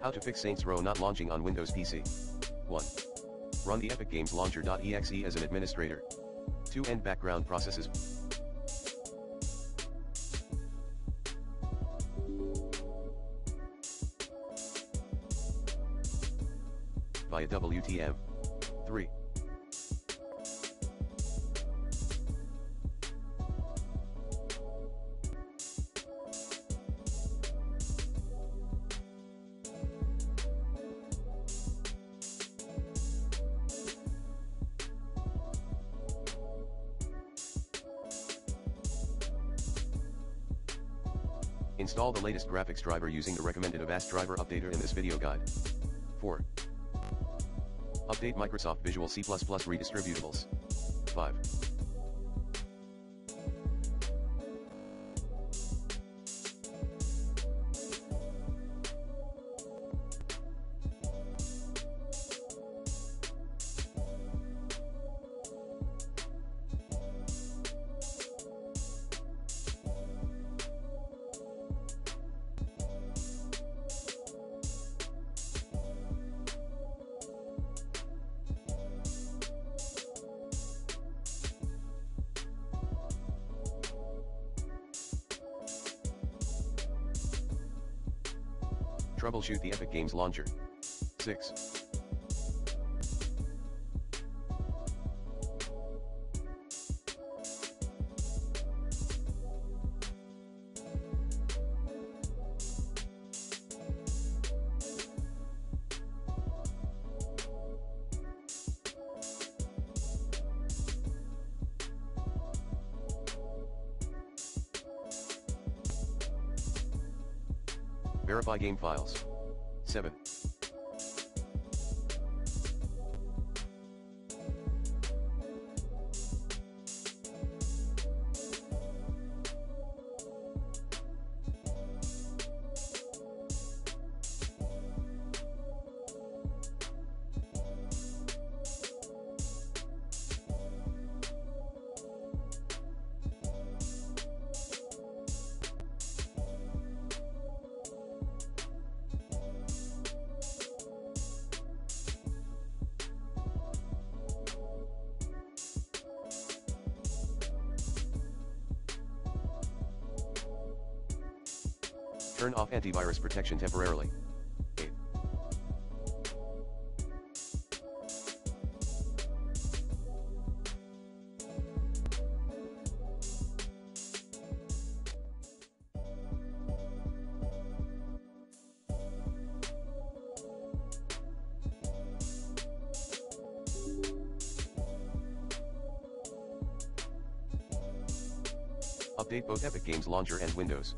How to fix Saints Row not launching on Windows PC. 1. Run the Epic Games Launcher.exe as an administrator. 2. End background processes. Via WTM. 3. Install the latest graphics driver using the recommended Avast driver updater in this video guide. 4. Update Microsoft Visual C++ redistributables. 5. Troubleshoot the Epic Games Launcher. 6. Verify game files. 7. Turn off antivirus protection temporarily. 8. Update both Epic Games Launcher and Windows.